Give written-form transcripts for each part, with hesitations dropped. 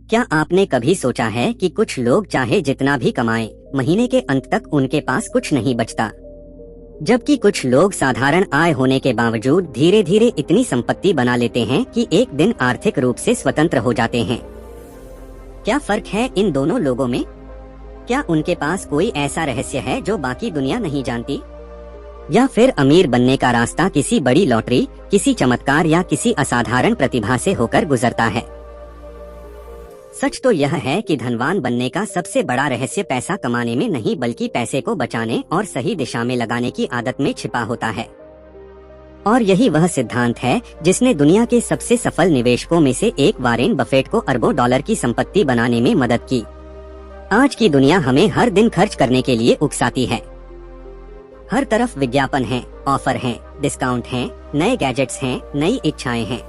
क्या आपने कभी सोचा है कि कुछ लोग चाहे जितना भी कमाएं, महीने के अंत तक उनके पास कुछ नहीं बचता, जबकि कुछ लोग साधारण आय होने के बावजूद धीरे धीरे इतनी संपत्ति बना लेते हैं कि एक दिन आर्थिक रूप से स्वतंत्र हो जाते हैं। क्या फर्क है इन दोनों लोगों में? क्या उनके पास कोई ऐसा रहस्य है जो बाकी दुनिया नहीं जानती? या फिर अमीर बनने का रास्ता किसी बड़ी लॉटरी, किसी चमत्कार या किसी असाधारण प्रतिभा से होकर गुजरता है? सच तो यह है कि धनवान बनने का सबसे बड़ा रहस्य पैसा कमाने में नहीं बल्कि पैसे को बचाने और सही दिशा में लगाने की आदत में छिपा होता है। और यही वह सिद्धांत है जिसने दुनिया के सबसे सफल निवेशकों में से एक वॉरेन बफेट को अरबों डॉलर की संपत्ति बनाने में मदद की। आज की दुनिया हमें हर दिन खर्च करने के लिए उकसाती है। हर तरफ विज्ञापन हैं, ऑफर हैं, डिस्काउंट हैं, नए गैजेट्स हैं, नई इच्छाएं हैं।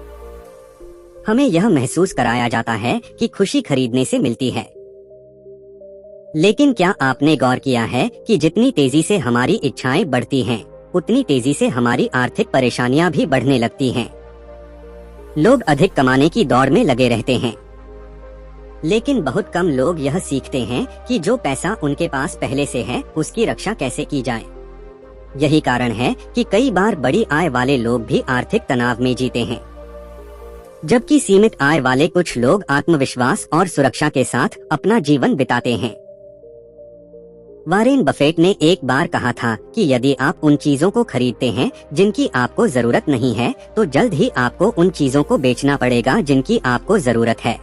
हमें यह महसूस कराया जाता है कि खुशी खरीदने से मिलती है। लेकिन क्या आपने गौर किया है कि जितनी तेजी से हमारी इच्छाएं बढ़ती हैं, उतनी तेजी से हमारी आर्थिक परेशानियां भी बढ़ने लगती हैं। लोग अधिक कमाने की दौड़ में लगे रहते हैं, लेकिन बहुत कम लोग यह सीखते हैं कि जो पैसा उनके पास पहले से है उसकी रक्षा कैसे की जाए। यही कारण है कि कई बार बड़ी आय वाले लोग भी आर्थिक तनाव में जीते हैं, जबकि सीमित आय वाले कुछ लोग आत्मविश्वास और सुरक्षा के साथ अपना जीवन बिताते हैं। वॉरेन बफेट ने एक बार कहा था कि यदि आप उन चीजों को खरीदते हैं जिनकी आपको जरूरत नहीं है, तो जल्द ही आपको उन चीजों को बेचना पड़ेगा जिनकी आपको जरूरत है।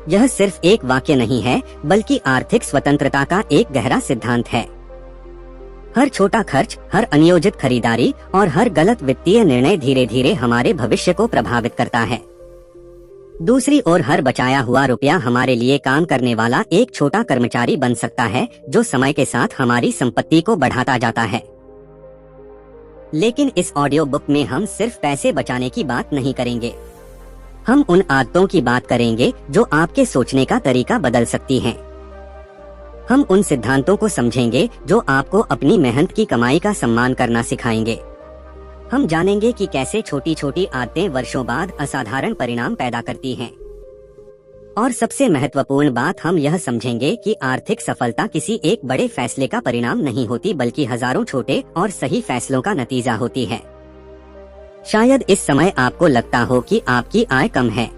यह सिर्फ एक वाक्य नहीं है, बल्कि आर्थिक स्वतंत्रता का एक गहरा सिद्धांत है। हर छोटा खर्च, हर अनियोजित खरीदारी और हर गलत वित्तीय निर्णय धीरे धीरे हमारे भविष्य को प्रभावित करता है। दूसरी ओर हर बचाया हुआ रुपया हमारे लिए काम करने वाला एक छोटा कर्मचारी बन सकता है जो समय के साथ हमारी संपत्ति को बढ़ाता जाता है। लेकिन इस ऑडियो बुक में हम सिर्फ पैसे बचाने की बात नहीं करेंगे। हम उन आदतों की बात करेंगे जो आपके सोचने का तरीका बदल सकती हैं। हम उन सिद्धांतों को समझेंगे जो आपको अपनी मेहनत की कमाई का सम्मान करना सिखाएंगे। हम जानेंगे कि कैसे छोटी छोटी आदतें वर्षों बाद असाधारण परिणाम पैदा करती हैं। और सबसे महत्वपूर्ण बात, हम यह समझेंगे कि आर्थिक सफलता किसी एक बड़े फैसले का परिणाम नहीं होती, बल्कि हजारों छोटे और सही फैसलों का नतीजा होती है। शायद इस समय आपको लगता हो कि आपकी आय कम है।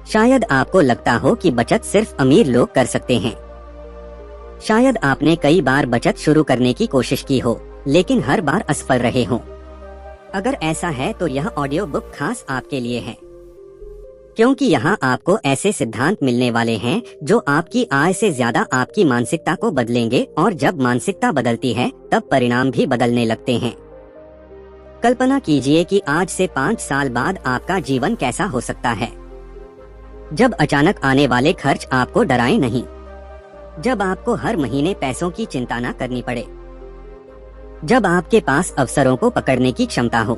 शायद आपको लगता हो कि बचत सिर्फ अमीर लोग कर सकते हैं। शायद आपने कई बार बचत शुरू करने की कोशिश की हो, लेकिन हर बार असफल रहे हो। अगर ऐसा है तो यह ऑडियो बुक खास आपके लिए है, क्योंकि यहाँ आपको ऐसे सिद्धांत मिलने वाले हैं जो आपकी आय से ज्यादा आपकी मानसिकता को बदलेंगे, और जब मानसिकता बदलती है तब परिणाम भी बदलने लगते हैं। कल्पना कीजिए कि आज से 5 साल बाद आपका जीवन कैसा हो सकता है, जब अचानक आने वाले खर्च आपको डराए नहीं, जब आपको हर महीने पैसों की चिंता न करनी पड़े, जब आपके पास अवसरों को पकड़ने की क्षमता हो,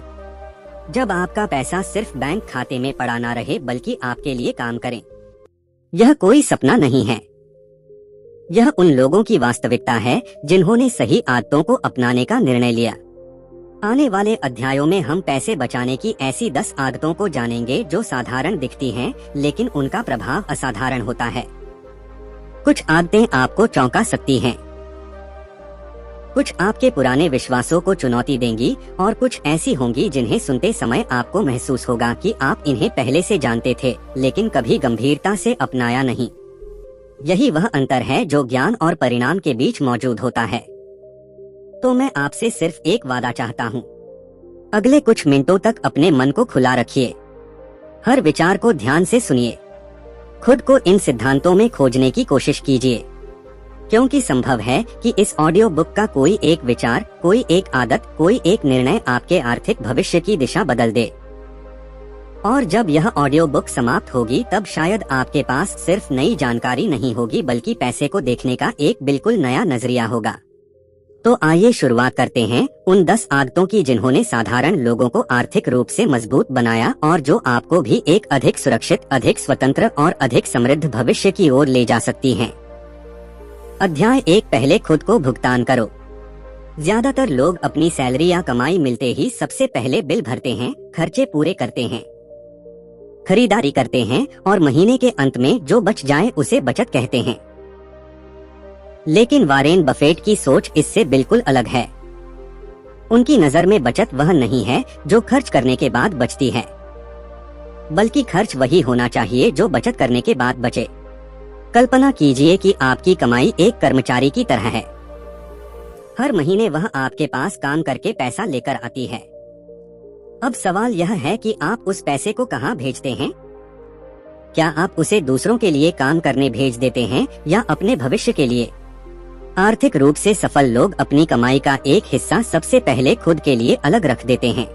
जब आपका पैसा सिर्फ बैंक खाते में पड़ा ना रहे बल्कि आपके लिए काम करे। यह कोई सपना नहीं है, यह उन लोगों की वास्तविकता है जिन्होंने सही आदतों को अपनाने का निर्णय लिया। आने वाले अध्यायों में हम पैसे बचाने की ऐसी 10 आदतों को जानेंगे जो साधारण दिखती हैं, लेकिन उनका प्रभाव असाधारण होता है। कुछ आदतें आपको चौंका सकती हैं, कुछ आपके पुराने विश्वासों को चुनौती देंगी, और कुछ ऐसी होंगी जिन्हें सुनते समय आपको महसूस होगा कि आप इन्हें पहले से जानते थे, लेकिन कभी गंभीरता से अपनाया नहीं। यही वह अंतर है जो ज्ञान और परिणाम के बीच मौजूद होता है। तो मैं आपसे सिर्फ एक वादा चाहता हूँ, अगले कुछ मिनटों तक अपने मन को खुला रखिए। हर विचार को ध्यान से सुनिए, खुद को इन सिद्धांतों में खोजने की कोशिश कीजिए, क्योंकि संभव है कि इस ऑडियो बुक का कोई एक विचार, कोई एक आदत, कोई एक निर्णय आपके आर्थिक भविष्य की दिशा बदल दे। और जब यह ऑडियो बुक समाप्त होगी तब शायद आपके पास सिर्फ नई जानकारी नहीं होगी, बल्कि पैसे को देखने का एक बिल्कुल नया नजरिया होगा। तो आइए शुरुआत करते हैं उन 10 आदतों की जिन्होंने साधारण लोगों को आर्थिक रूप से मजबूत बनाया, और जो आपको भी एक अधिक सुरक्षित, अधिक स्वतंत्र और अधिक समृद्ध भविष्य की ओर ले जा सकती हैं। अध्याय 1, पहले खुद को भुगतान करो। ज्यादातर लोग अपनी सैलरी या कमाई मिलते ही सबसे पहले बिल भरते हैं, खर्चे पूरे करते हैं। खरीदारी करते हैं और महीने के अंत में जो बच जाए उसे बचत कहते हैं। लेकिन वॉरेन बफेट की सोच इससे बिल्कुल अलग है। उनकी नजर में बचत वह नहीं है जो खर्च करने के बाद बचती है, बल्कि खर्च वही होना चाहिए जो बचत करने के बाद बचे। कल्पना कीजिए कि आपकी कमाई एक कर्मचारी की तरह है। हर महीने वह आपके पास काम करके पैसा लेकर आती है। अब सवाल यह है कि आप उस पैसे को कहाँ भेजते हैं? क्या आप उसे दूसरों के लिए काम करने भेज देते हैं या अपने भविष्य के लिए? आर्थिक रूप से सफल लोग अपनी कमाई का एक हिस्सा सबसे पहले खुद के लिए अलग रख देते हैं।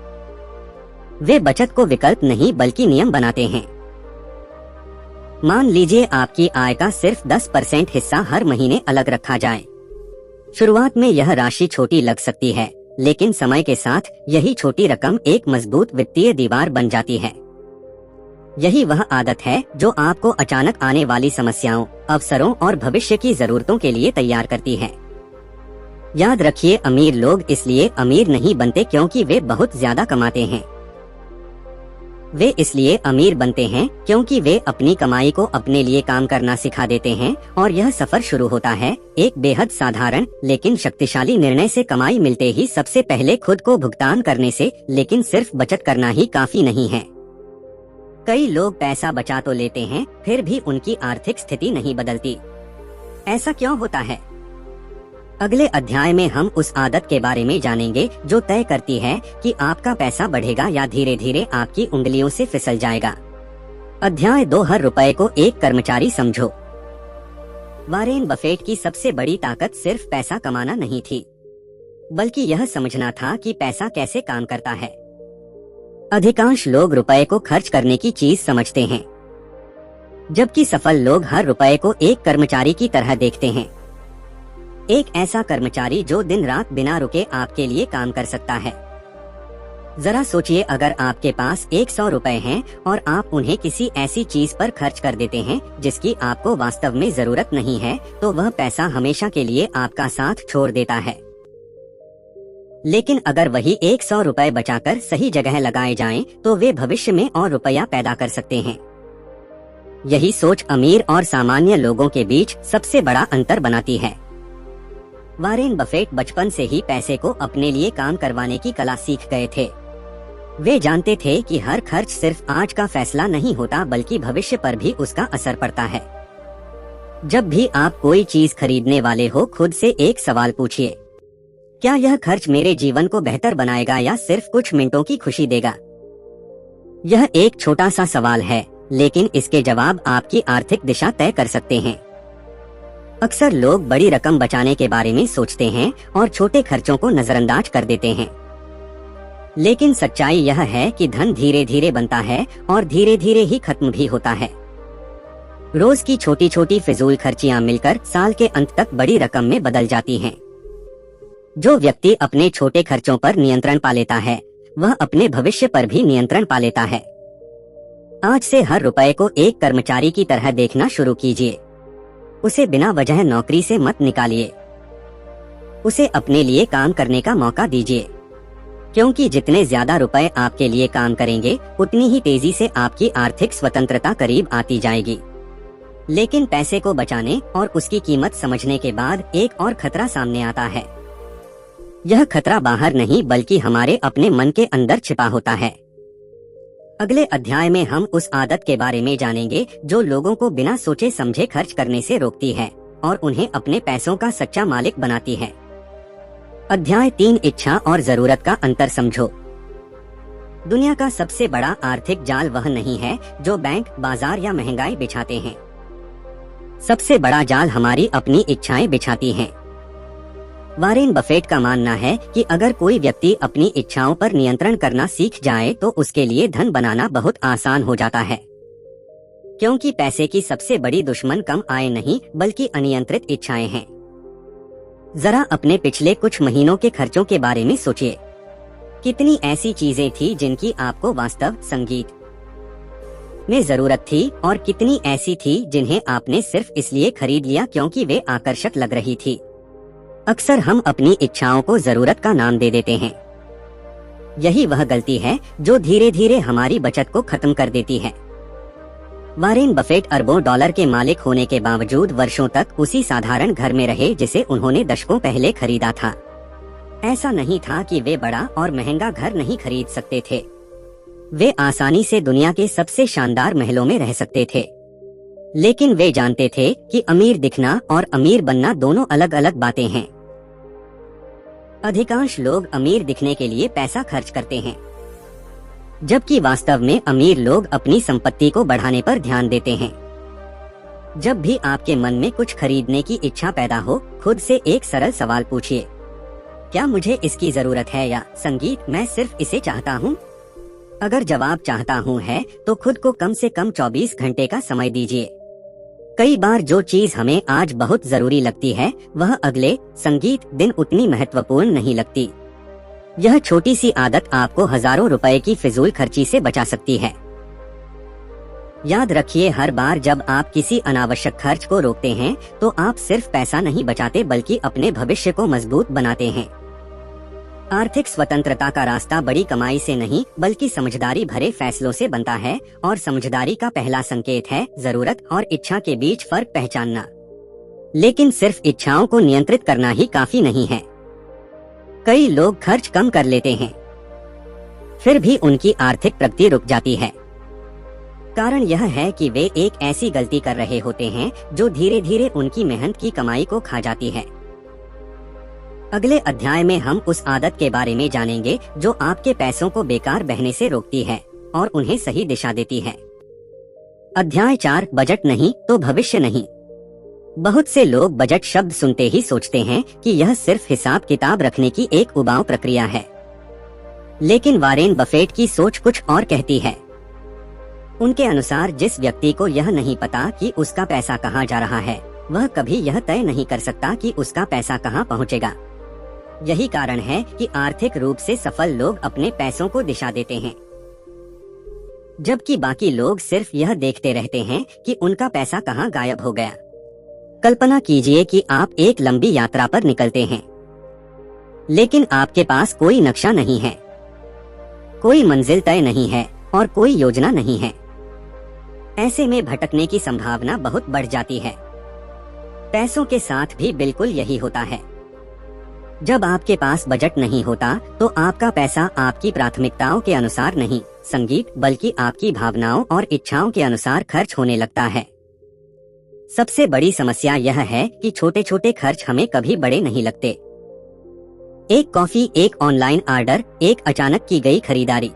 वे बचत को विकल्प नहीं बल्कि नियम बनाते हैं। मान लीजिए आपकी आय का सिर्फ 10% हिस्सा हर महीने अलग रखा जाए। शुरुआत में यह राशि छोटी लग सकती है, लेकिन समय के साथ यही छोटी रकम एक मजबूत वित्तीय दीवार बन जाती है। यही वह आदत है जो आपको अचानक आने वाली समस्याओं, अवसरों और भविष्य की जरूरतों के लिए तैयार करती है। याद रखिए, अमीर लोग इसलिए अमीर नहीं बनते क्योंकि वे बहुत ज्यादा कमाते हैं। वे इसलिए अमीर बनते हैं क्योंकि वे अपनी कमाई को अपने लिए काम करना सिखा देते हैं और यह सफर शुरू होता है एक बेहद साधारण लेकिन शक्तिशाली निर्णय से। कमाई मिलते ही सबसे पहले खुद को भुगतान करने से, लेकिन सिर्फ बचत करना ही काफी नहीं है। कई लोग पैसा बचा तो लेते हैं, फिर भी उनकी आर्थिक स्थिति नहीं बदलती। ऐसा क्यों होता है? अगले अध्याय में हम उस आदत के बारे में जानेंगे जो तय करती है कि आपका पैसा बढ़ेगा या धीरे धीरे आपकी उंगलियों से फिसल जाएगा। अध्याय 2, हर रुपए को एक कर्मचारी समझो। वॉरेन बफेट की सबसे बड़ी ताकत सिर्फ पैसा कमाना नहीं थी, बल्कि यह समझना था कि पैसा कैसे काम करता है। अधिकांश लोग रुपए को खर्च करने की चीज समझते हैं, जबकि सफल लोग हर रुपए को एक कर्मचारी की तरह देखते हैं। एक ऐसा कर्मचारी जो दिन रात बिना रुके आपके लिए काम कर सकता है। जरा सोचिए, अगर आपके पास 100 रुपए हैं और आप उन्हें किसी ऐसी चीज पर खर्च कर देते हैं जिसकी आपको वास्तव में जरूरत नहीं है, तो वह पैसा हमेशा के लिए आपका साथ छोड़ देता है। लेकिन अगर वही 100 रुपए बचाकर सही जगह लगाए जाएं, तो वे भविष्य में और रुपया पैदा कर सकते हैं। यही सोच अमीर और सामान्य लोगों के बीच सबसे बड़ा अंतर बनाती है। वॉरेन बफेट बचपन से ही पैसे को अपने लिए काम करवाने की कला सीख गए थे। वे जानते थे कि हर खर्च सिर्फ आज का फैसला नहीं होता, बल्कि भविष्य पर भी उसका असर पड़ता है। जब भी आप कोई चीज खरीदने वाले हो, खुद से एक सवाल पूछिए, क्या यह खर्च मेरे जीवन को बेहतर बनाएगा या सिर्फ कुछ मिनटों की खुशी देगा? यह एक छोटा सा सवाल है, लेकिन इसके जवाब आपकी आर्थिक दिशा तय कर सकते हैं। अक्सर लोग बड़ी रकम बचाने के बारे में सोचते हैं और छोटे खर्चों को नजरअंदाज कर देते हैं। लेकिन सच्चाई यह है कि धन धीरे धीरे बनता है और धीरे धीरे ही खत्म भी होता है। रोज की छोटी छोटी फिजूल खर्चियां मिलकर साल के अंत तक बड़ी रकम में बदल जाती हैं। जो व्यक्ति अपने छोटे खर्चों पर नियंत्रण पा लेता है, वह अपने भविष्य पर भी नियंत्रण पा लेता है। आज से हर रुपए को एक कर्मचारी की तरह देखना शुरू कीजिए। उसे बिना वजह नौकरी से मत निकालिए। उसे अपने लिए काम करने का मौका दीजिए, क्योंकि जितने ज्यादा रुपए आपके लिए काम करेंगे, उतनी ही तेजी से आपकी आर्थिक स्वतंत्रता करीब आती जाएगी। लेकिन पैसे को बचाने और उसकी कीमत समझने के बाद एक और खतरा सामने आता है। यह खतरा बाहर नहीं बल्कि हमारे अपने मन के अंदर छिपा होता है। अगले अध्याय में हम उस आदत के बारे में जानेंगे जो लोगों को बिना सोचे समझे खर्च करने से रोकती है और उन्हें अपने पैसों का सच्चा मालिक बनाती है। अध्याय 3, इच्छा और जरूरत का अंतर समझो। दुनिया का सबसे बड़ा आर्थिक जाल वह नहीं है जो बैंक, बाजार या महंगाई बिछाते हैं। सबसे बड़ा जाल हमारी अपनी इच्छाएं बिछाती हैं। वॉरेन बफेट का मानना है कि अगर कोई व्यक्ति अपनी इच्छाओं पर नियंत्रण करना सीख जाए तो उसके लिए धन बनाना बहुत आसान हो जाता है, क्योंकि पैसे की सबसे बड़ी दुश्मन कम आय नहीं बल्कि अनियंत्रित इच्छाएं हैं। जरा अपने पिछले कुछ महीनों के खर्चों के बारे में सोचिए। कितनी ऐसी चीजें थी जिनकी आपको वास्तव संगीत में जरूरत थी और कितनी ऐसी थी जिन्हें आपने सिर्फ इसलिए खरीद लिया क्योंकि वे आकर्षक लग रही थी। अक्सर हम अपनी इच्छाओं को जरूरत का नाम दे देते हैं। यही वह गलती है जो धीरे धीरे हमारी बचत को खत्म कर देती है। वारेन बफेट अरबों डॉलर के मालिक होने के बावजूद वर्षों तक उसी साधारण घर में रहे जिसे उन्होंने दशकों पहले खरीदा था। ऐसा नहीं था कि वे बड़ा और महंगा घर नहीं खरीद सकते थे। वे आसानी से दुनिया के सबसे शानदार महलों में रह सकते थे। लेकिन वे जानते थे कि अमीर दिखना और अमीर बनना दोनों अलग अलग बातें हैं। अधिकांश लोग अमीर दिखने के लिए पैसा खर्च करते हैं, जबकि वास्तव में अमीर लोग अपनी संपत्ति को बढ़ाने पर ध्यान देते हैं। जब भी आपके मन में कुछ खरीदने की इच्छा पैदा हो, खुद से एक सरल सवाल पूछिए, क्या मुझे इसकी जरूरत है, या संगीत मैं सिर्फ इसे चाहता हूँ? अगर जवाब चाहता हूँ है, तो खुद को कम से कम 24 घंटे का समय दीजिए। कई बार जो चीज हमें आज बहुत जरूरी लगती है, वह अगले संगीत दिन उतनी महत्वपूर्ण नहीं लगती। यह छोटी सी आदत आपको हजारों रुपए की फिजूल खर्ची से बचा सकती है। याद रखिए, हर बार जब आप किसी अनावश्यक खर्च को रोकते हैं, तो आप सिर्फ पैसा नहीं बचाते बल्कि अपने भविष्य को मजबूत बनाते हैं। आर्थिक स्वतंत्रता का रास्ता बड़ी कमाई से नहीं बल्कि समझदारी भरे फैसलों से बनता है, और समझदारी का पहला संकेत है जरूरत और इच्छा के बीच फर्क पहचानना। लेकिन सिर्फ इच्छाओं को नियंत्रित करना ही काफी नहीं है। कई लोग खर्च कम कर लेते हैं, फिर भी उनकी आर्थिक प्रगति रुक जाती है। कारण यह है कि वे एक ऐसी गलती कर रहे होते हैं जो धीरे धीरे उनकी मेहनत की कमाई को खा जाती है। अगले अध्याय में हम उस आदत के बारे में जानेंगे जो आपके पैसों को बेकार बहने से रोकती है और उन्हें सही दिशा देती है। अध्याय 4, बजट नहीं तो भविष्य नहीं। बहुत से लोग बजट शब्द सुनते ही सोचते हैं कि यह सिर्फ हिसाब किताब रखने की एक उबाऊ प्रक्रिया है। लेकिन वारेन बफेट की सोच कुछ और कहती है। उनके अनुसार जिस व्यक्ति को यह नहीं पता कि उसका पैसा कहाँ जा रहा है, वह कभी यह तय नहीं कर सकता कि उसका पैसा कहाँ पहुँचेगा। यही कारण है कि आर्थिक रूप से सफल लोग अपने पैसों को दिशा देते हैं, जबकि बाकी लोग सिर्फ यह देखते रहते हैं कि उनका पैसा कहाँ गायब हो गया। कल्पना कीजिए कि आप एक लंबी यात्रा पर निकलते हैं, लेकिन आपके पास कोई नक्शा नहीं है, कोई मंजिल तय नहीं है और कोई योजना नहीं है। ऐसे में भटकने की संभावना बहुत बढ़ जाती है। पैसों के साथ भी बिल्कुल यही होता है। जब आपके पास बजट नहीं होता, तो आपका पैसा आपकी प्राथमिकताओं के अनुसार नहीं संगीत बल्कि आपकी भावनाओं और इच्छाओं के अनुसार खर्च होने लगता है। सबसे बड़ी समस्या यह है कि छोटे छोटे खर्च हमें कभी बड़े नहीं लगते। एक कॉफी, एक ऑनलाइन ऑर्डर, एक अचानक की गई खरीदारी,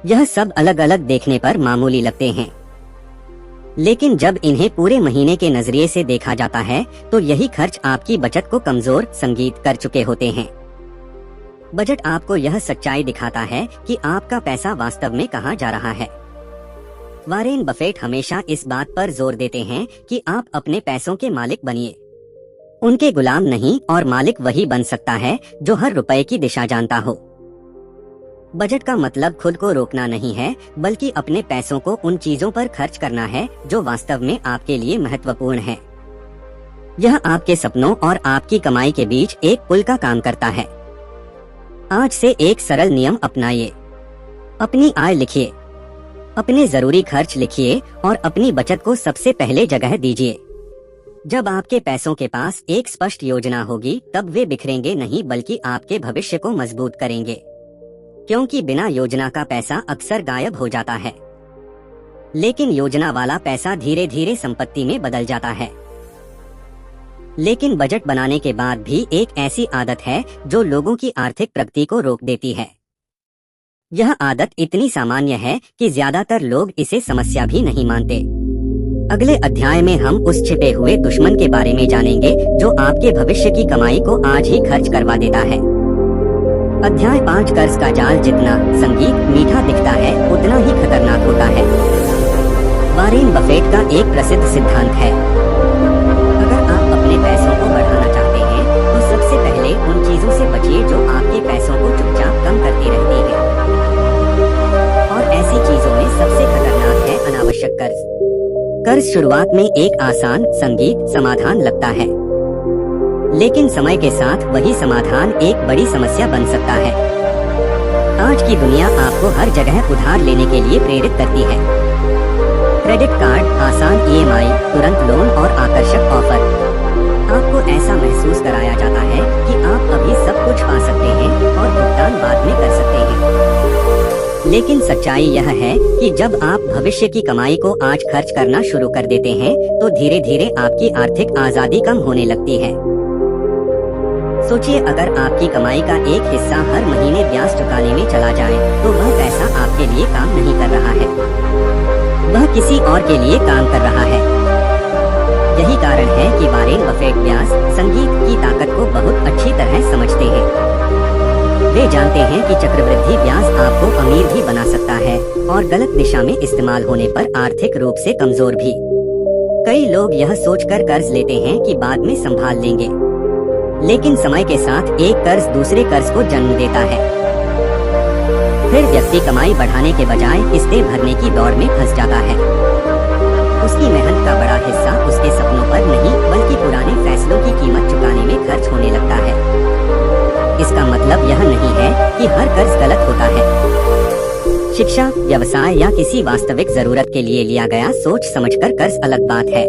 यह सब अलग अलग देखने पर मामूली लगते हैं, लेकिन जब इन्हें पूरे महीने के नजरिए से देखा जाता है तो यही खर्च आपकी बचत को कमजोर संगीत कर चुके होते हैं। बजट आपको यह सच्चाई दिखाता है कि आपका पैसा वास्तव में कहाँ जा रहा है। वारेन बफेट हमेशा इस बात पर जोर देते हैं कि आप अपने पैसों के मालिक बनिए, उनके गुलाम नहीं, और मालिक वही बन सकता है जो हर रुपए की दिशा जानता हो। बजट का मतलब खुद को रोकना नहीं है, बल्कि अपने पैसों को उन चीजों पर खर्च करना है जो वास्तव में आपके लिए महत्वपूर्ण है। यह आपके सपनों और आपकी कमाई के बीच एक पुल का काम करता है। आज से एक सरल नियम अपनाइए। अपनी आय लिखिए, अपने जरूरी खर्च लिखिए और अपनी बचत को सबसे पहले जगह दीजिए। जब आपके पैसों के पास एक स्पष्ट योजना होगी, तब वे बिखरेंगे नहीं बल्कि आपके भविष्य को मजबूत करेंगे, क्योंकि बिना योजना का पैसा अक्सर गायब हो जाता है, लेकिन योजना वाला पैसा धीरे धीरे संपत्ति में बदल जाता है। लेकिन बजट बनाने के बाद भी एक ऐसी आदत है जो लोगों की आर्थिक प्रगति को रोक देती है। यह आदत इतनी सामान्य है कि ज्यादातर लोग इसे समस्या भी नहीं मानते। अगले अध्याय में हम उस छिपे हुए दुश्मन के बारे में जानेंगे जो आपके भविष्य की कमाई को आज ही खर्च करवा देता है। अध्याय 5, कर्ज का जाल। जितना संगीत मीठा दिखता है, उतना ही खतरनाक होता है। वारेन बफेट का एक प्रसिद्ध सिद्धांत है, अगर आप अपने पैसों को बढ़ाना चाहते हैं तो सबसे पहले उन चीजों से बचिए जो आपके पैसों को चुपचाप कम करती रहती है। और ऐसी चीजों में सबसे खतरनाक है अनावश्यक कर्ज। कर्ज शुरुआत में एक आसान संगीत समाधान लगता है, लेकिन समय के साथ वही समाधान एक बड़ी समस्या बन सकता है। आज की दुनिया आपको हर जगह उधार लेने के लिए प्रेरित करती है। क्रेडिट कार्ड, आसान ईएमआई, तुरंत लोन और आकर्षक ऑफर। आपको ऐसा महसूस कराया जाता है कि आप अभी सब कुछ पा सकते हैं और भुगतान बाद में कर सकते हैं। लेकिन सच्चाई यह है कि जब आप भविष्य की कमाई को आज खर्च करना शुरू कर देते हैं, तो धीरे धीरे आपकी आर्थिक आजादी कम होने लगती है। सोचिए, अगर आपकी कमाई का एक हिस्सा हर महीने ब्याज चुकाने में चला जाए, तो वह पैसा आपके लिए काम नहीं कर रहा है, वह किसी और के लिए काम कर रहा है। यही कारण है कि वॉरेन बफेट ब्याज संगीत की ताकत को बहुत अच्छी तरह समझते हैं। वे जानते हैं कि चक्रवृद्धि ब्याज आपको अमीर भी बना सकता है और गलत दिशा में इस्तेमाल होने पर आर्थिक रूप से कमजोर भी। कई लोग यह सोचकर कर्ज लेते हैं कि बाद में संभाल लेंगे, लेकिन समय के साथ एक कर्ज दूसरे कर्ज को जन्म देता है। फिर व्यक्ति कमाई बढ़ाने के बजाय किस्तें भरने की दौड़ में फंस जाता है। उसकी मेहनत का बड़ा हिस्सा उसके सपनों पर नहीं, बल्कि पुराने फैसलों की कीमत चुकाने में खर्च होने लगता है। इसका मतलब यह नहीं है कि हर कर्ज गलत होता है। शिक्षा, व्यवसाय या किसी वास्तविक जरूरत के लिए लिया गया सोच समझकर कर्ज अलग बात है।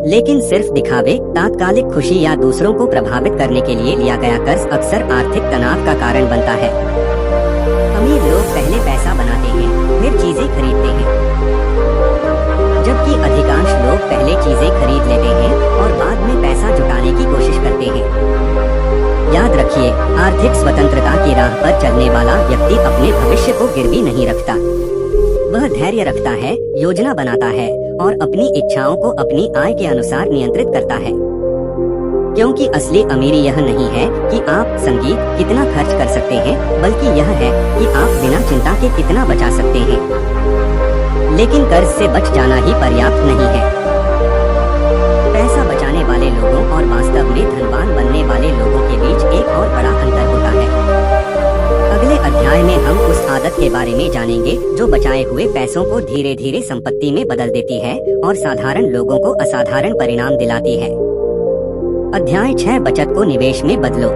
लेकिन सिर्फ दिखावे, तात्कालिक खुशी या दूसरों को प्रभावित करने के लिए लिया गया कर्ज अक्सर आर्थिक तनाव का कारण बनता है। अमीर लोग पहले पैसा बनाते हैं, फिर चीजें खरीदते हैं, जबकि अधिकांश लोग पहले चीजें खरीद लेते हैं और बाद में पैसा जुटाने की कोशिश करते हैं। याद रखिए, आर्थिक स्वतंत्रता की राह पर चलने वाला व्यक्ति अपने भविष्य को गिरवी नहीं रखता। वह धैर्य रखता है, योजना बनाता है और अपनी इच्छाओं को अपनी आय के अनुसार नियंत्रित करता है। क्योंकि असली अमीरी यह नहीं है कि आप संगीत कितना खर्च कर सकते हैं, बल्कि यह है कि आप बिना चिंता के कितना बचा सकते हैं। लेकिन कर्ज से बच जाना ही पर्याप्त नहीं है। पैसा बचाने वाले लोगों और वास्तव में धनवान बनने वाले लोगों के बीच एक और बड़ा अंतर होता है। अगले अध्याय में हम उस आदत के बारे में जानेंगे जो बचाए हुए पैसों को धीरे धीरे संपत्ति में बदल देती है और साधारण लोगों को असाधारण परिणाम दिलाती है। अध्याय 6, बचत को निवेश में बदलो।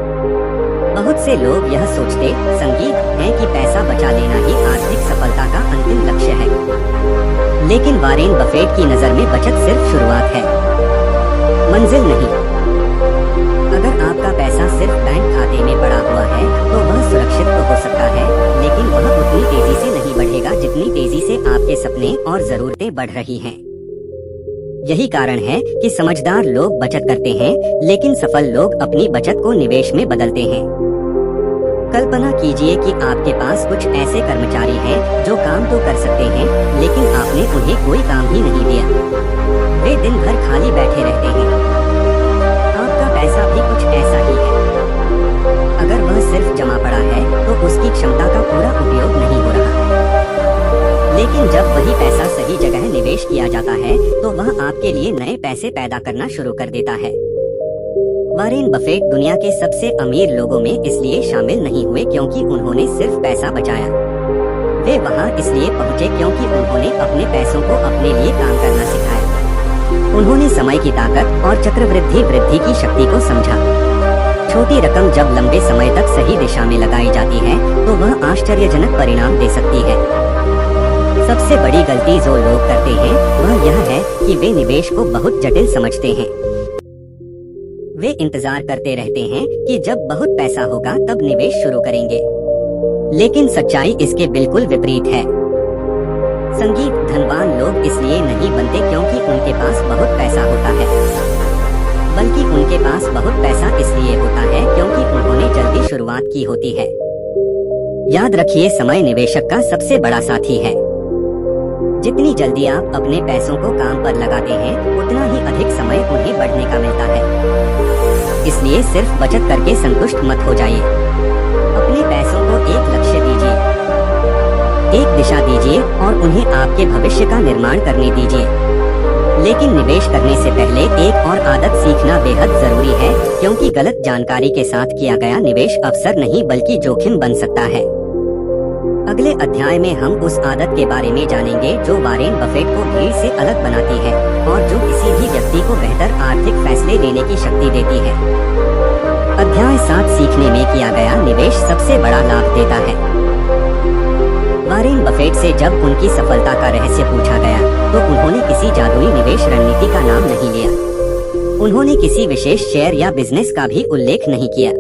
बहुत से लोग यह सोचते संगीत है कि पैसा बचा लेना ही आर्थिक सफलता का अंतिम लक्ष्य है। लेकिन वॉरेन बफेट की नजर में बचत सिर्फ शुरुआत है, मंजिल नहीं। अगर आपका पैसा सिर्फ बैंक खाते में पड़ा हुआ है, तो वह सुरक्षित तो हो सकता है, लेकिन वह उतनी तेजी से नहीं बढ़ेगा जितनी तेजी से आपके सपने और जरूरतें बढ़ रही हैं। यही कारण है कि समझदार लोग बचत करते हैं, लेकिन सफल लोग अपनी बचत को निवेश में बदलते हैं। कल्पना कीजिए कि आपके पास कुछ ऐसे कर्मचारी हैं जो काम तो कर सकते हैं, लेकिन आपने उन्हें कोई काम ही नहीं दिया। वे दिन भर खाली बैठे रहते हैं। आपका पैसा भी कुछ ऐसा ही है। अगर वह सिर्फ जमा पड़ा है, तो उसकी क्षमता का पूरा उपयोग नहीं हो रहा। लेकिन जब वही पैसा सही जगह निवेश किया जाता है, तो वह आपके लिए नए पैसे पैदा करना शुरू कर देता है। वॉरेन बफेट दुनिया के सबसे अमीर लोगों में इसलिए शामिल नहीं हुए क्योंकि उन्होंने सिर्फ पैसा बचाया। वे वहां इसलिए पहुंचे क्योंकि उन्होंने अपने पैसों को अपने लिए काम करना सिखाया। उन्होंने समय की ताकत और चक्रवृद्धि वृद्धि की शक्ति को समझा। छोटी रकम जब लंबे समय तक सही दिशा में लगाई जाती है, तो वह आश्चर्यजनक परिणाम दे सकती है। सबसे बड़ी गलती जो लोग करते हैं, वह यह है कि वे निवेश को बहुत जटिल समझते हैं। वे इंतजार करते रहते हैं कि जब बहुत पैसा होगा तब निवेश शुरू करेंगे। लेकिन सच्चाई इसके बिल्कुल विपरीत है। संगीत धनवान लोग इसलिए नहीं बनते क्योंकि उनके पास बहुत पैसा होता है, बल्कि उनके पास बहुत पैसा इसलिए होता है क्योंकि उन्होंने जल्दी शुरुआत की होती है। याद रखिए, समय निवेशक का सबसे बड़ा साथी है। जितनी जल्दी आप अपने पैसों को काम पर लगाते हैं, उतना ही अधिक समय उन्हें बढ़ने का मिलता है। इसलिए सिर्फ बचत करके संतुष्ट मत हो जाइए। अपने पैसों को एक लक्ष्य दीजिए, एक दिशा दीजिए और उन्हें आपके भविष्य का निर्माण करने दीजिए। लेकिन निवेश करने से पहले एक और आदत सीखना बेहद जरूरी है, क्योंकि गलत जानकारी के साथ किया गया निवेश अवसर नहीं बल्कि जोखिम बन सकता है। अगले अध्याय में हम उस आदत के बारे में जानेंगे जो वॉरेन बफेट को भीड़ से अलग बनाती है और जो किसी भी व्यक्ति को बेहतर आर्थिक फैसले लेने की शक्ति देती है। अध्याय 7, सीखने में किया गया निवेश सबसे बड़ा लाभ देता है। वॉरेन बफेट से जब उनकी सफलता का रहस्य पूछा गया तो उन्होंने किसी जादुई निवेश रणनीति का नाम नहीं लिया। उन्होंने किसी विशेष शेयर या बिजनेस का भी उल्लेख नहीं किया।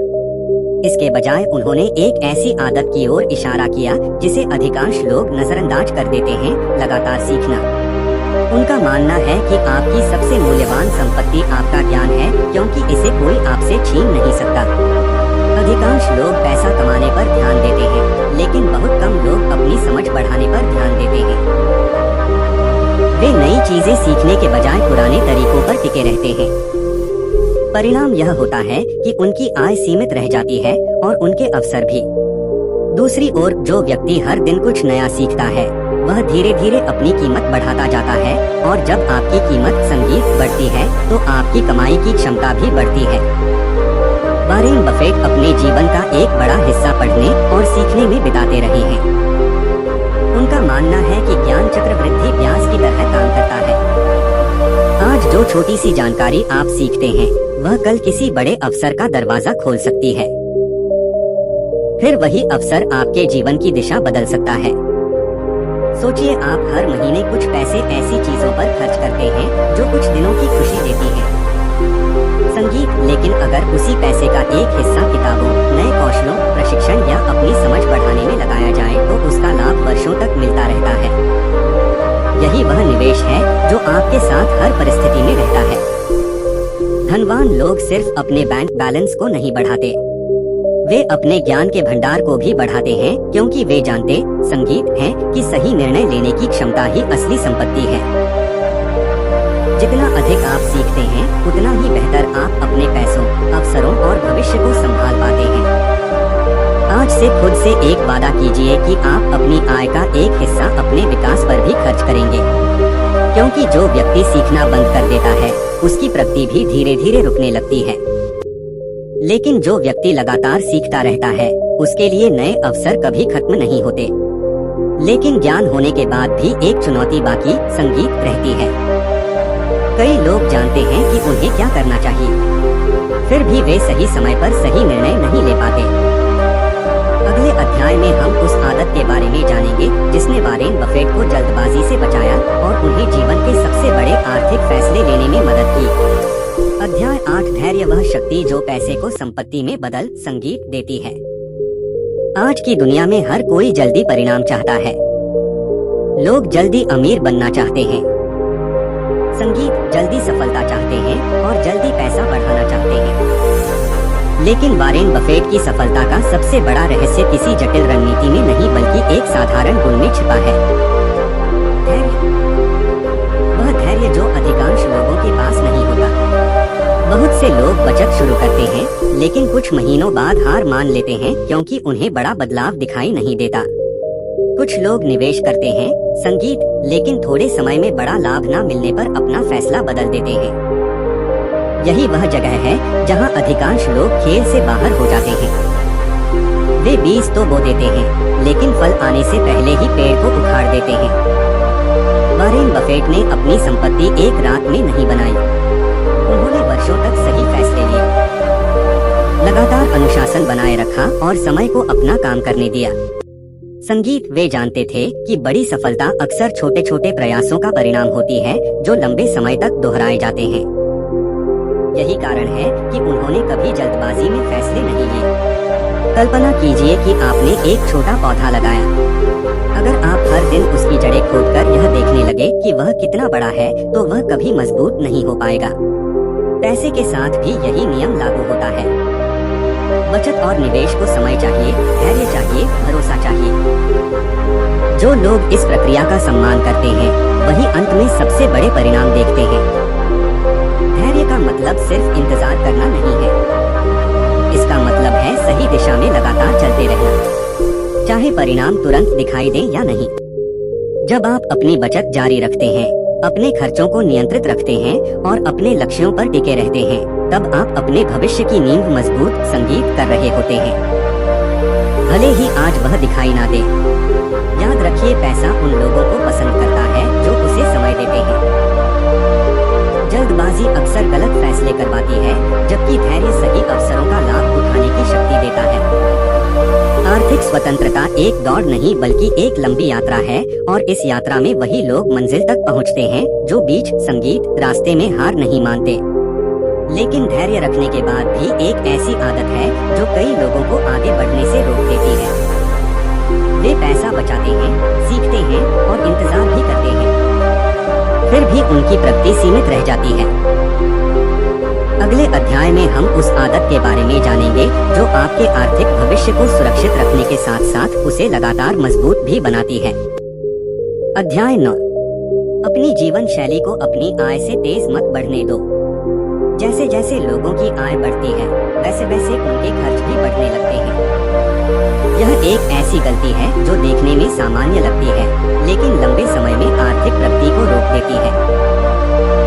इसके बजाय उन्होंने एक ऐसी आदत की ओर इशारा किया जिसे अधिकांश लोग नजरअंदाज कर देते हैं, लगातार सीखना। उनका मानना है कि आपकी सबसे मूल्यवान संपत्ति आपका ज्ञान है, क्योंकि इसे कोई आपसे छीन नहीं सकता। अधिकांश लोग पैसा कमाने पर ध्यान देते हैं, लेकिन बहुत कम लोग अपनी समझ बढ़ाने पर ध्यान देते हैं। वे नई चीजें सीखने के बजाय पुराने तरीकों पर टिके रहते हैं। परिणाम यह होता है कि उनकी आय सीमित रह जाती है और उनके अवसर भी। दूसरी ओर जो व्यक्ति हर दिन कुछ नया सीखता है वह धीरे धीरे अपनी कीमत बढ़ाता जाता है, और जब आपकी कीमत संगीत बढ़ती है तो आपकी कमाई की क्षमता भी बढ़ती है। वॉरेन बफेट अपने जीवन का एक बड़ा हिस्सा पढ़ने और सीखने में बिताते रहे हैं। उनका मानना है कि ज्ञान चक्रवृद्धि ब्याज की तरह काम करता है। आज जो छोटी सी जानकारी आप सीखते हैं वह कल किसी बड़े अवसर का दरवाजा खोल सकती है। फिर वही अवसर आपके जीवन की दिशा बदल सकता है। सोचिए, आप हर महीने कुछ पैसे ऐसी चीजों पर खर्च करते हैं जो कुछ दिनों की खुशी देती हैं, संगीत, लेकिन अगर उसी पैसे का एक हिस्सा किताबों, नए कौशलों, प्रशिक्षण या अपनी समझ बढ़ाने में लगाया जाए तो उसका लाभ वर्षों तक मिलता रहता है। यही वह निवेश है जो आपके साथ हर परिस्थिति में रहता है। धनवान लोग सिर्फ अपने बैंक बैलेंस को नहीं बढ़ाते, वे अपने ज्ञान के भंडार को भी बढ़ाते हैं, क्योंकि वे जानते संगीत है कि सही निर्णय लेने की क्षमता ही असली संपत्ति है। जितना अधिक आप सीखते हैं उतना ही बेहतर आप अपने पैसों, अवसरों और भविष्य को संभाल पाते हैं। आज से खुद से एक वादा कीजिए कि आप अपनी आय का एक हिस्सा अपने विकास पर भी खर्च करेंगे, क्योंकि जो व्यक्ति सीखना बंद कर देता है उसकी प्रगति भी धीरे धीरे रुकने लगती है। लेकिन जो व्यक्ति लगातार सीखता रहता है उसके लिए नए अवसर कभी खत्म नहीं होते। लेकिन ज्ञान होने के बाद भी एक चुनौती बाकी संगीत रहती है। कई लोग जानते हैं कि उन्हें क्या करना चाहिए, फिर भी वे सही समय पर सही निर्णय नहीं ले पाते। अगले अध्याय में हम उस आदत के बारे में जानेंगे जिसने वॉरेन बफेट को जल्दबाजी से बचाया और उन्हें जीवन के सबसे बड़े आर्थिक फैसले लेने में मदद की। अध्याय 8, धैर्य वह शक्ति जो पैसे को संपत्ति में बदल संगीत देती है। आज की दुनिया में हर कोई जल्दी परिणाम चाहता है। लोग जल्दी अमीर बनना चाहते हैं, संगीत जल्दी सफलता चाहते हैं और जल्दी पैसा बढ़ाना चाहते हैं। लेकिन वॉरेन बफेट की सफलता का सबसे बड़ा रहस्य किसी जटिल रणनीति में नहीं बल्कि एक साधारण गुण में छिपा है, धैर्य। वह धैर्य जो अधिकांश लोगों के पास नहीं होता। बहुत से लोग बचत शुरू करते हैं लेकिन कुछ महीनों बाद हार मान लेते हैं, क्योंकि उन्हें बड़ा बदलाव दिखाई नहीं देता। कुछ लोग निवेश करते हैं संगीत, लेकिन थोड़े समय में बड़ा लाभ न मिलने पर अपना फैसला बदल देते हैं। यही वह जगह है जहां अधिकांश लोग खेल से बाहर हो जाते हैं। वे बीज तो बो देते हैं लेकिन फल आने से पहले ही पेड़ को उखाड़ देते हैं। वॉरेन बफेट ने अपनी संपत्ति एक रात में नहीं बनाई, उन्होंने वर्षों तक सही फैसले लिए, लगातार अनुशासन बनाए रखा और समय को अपना काम करने दिया। संगीत वे जानते थे कि बड़ी सफलता अक्सर छोटे छोटे प्रयासों का परिणाम होती है जो लंबे समय तक दोहराए जाते हैं। यही कारण है कि उन्होंने कभी जल्दबाजी में फैसले नहीं लिए। कल्पना कीजिए कि आपने एक छोटा पौधा लगाया। अगर आप हर दिन उसकी जड़ें खोदकर यह देखने लगे कि वह कितना बड़ा है तो वह कभी मजबूत नहीं हो पाएगा। पैसे के साथ भी यही नियम लागू होता है। बचत और निवेश को समय चाहिए, धैर्य चाहिए, भरोसा चाहिए। जो लोग इस प्रक्रिया का सम्मान करते हैं वही अंत में सबसे बड़े परिणाम देखते हैं। धैर्य का मतलब सिर्फ इंतजार करना नहीं है, इसका मतलब है सही दिशा में लगातार चलते रहना, चाहे परिणाम तुरंत दिखाई दे या नहीं। जब आप अपनी बचत जारी रखते हैं, अपने खर्चों को नियंत्रित रखते हैं और अपने लक्ष्यों पर टिके रहते हैं, तब आप अपने भविष्य की नींव मजबूत संगीत कर रहे होते हैं, भले ही आज वह दिखाई ना दे। याद रखिए, पैसा उन लोगों को पसंद करता है जो उसे समय देते हैं। जल्दबाजी अक्सर गलत फैसले करवाती है, जबकि धैर्य सही अवसरों का लाभ उठाने की शक्ति देता है। आर्थिक स्वतंत्रता एक दौड़ नहीं बल्कि एक लंबी यात्रा है और इस यात्रा में वही लोग मंजिल तक पहुंचते हैं जो बीच संगीत रास्ते में हार नहीं मानते। लेकिन धैर्य रखने के बाद भी एक ऐसी आदत है जो कई लोगों को आगे बढ़ने से रोक देती है। वे पैसा बचाते हैं, सीखते हैं और इंतजार भी करते हैं, फिर भी उनकी प्रगति सीमित रह जाती है। अगले अध्याय में हम उस आदत के बारे में जानेंगे जो आपके आर्थिक भविष्य को सुरक्षित रखने के साथ साथ उसे लगातार मजबूत भी बनाती है। अध्याय 9। अपनी जीवन शैली को अपनी आय से तेज मत बढ़ने दो। जैसे जैसे लोगों की आय बढ़ती है वैसे वैसे उनके खर्च भी बढ़ने लगते हैं। यह एक ऐसी गलती है जो देखने में सामान्य लगती है लेकिन लंबे समय में आर्थिक प्रगति को रोक देती है।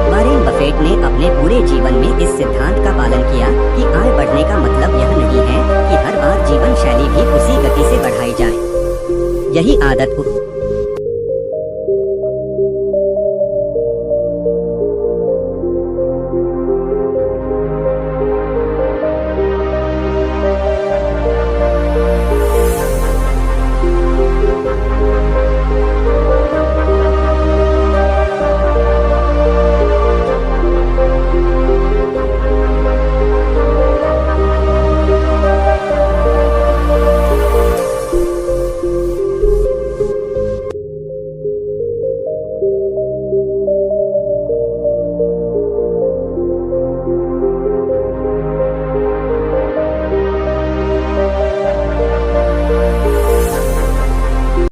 वॉरेन बफेट ने अपने पूरे जीवन में इस सिद्धांत का पालन किया कि आय बढ़ने का मतलब यह नहीं है कि हर बार जीवन शैली भी उसी गति से बढ़ाई जाए। यही आदत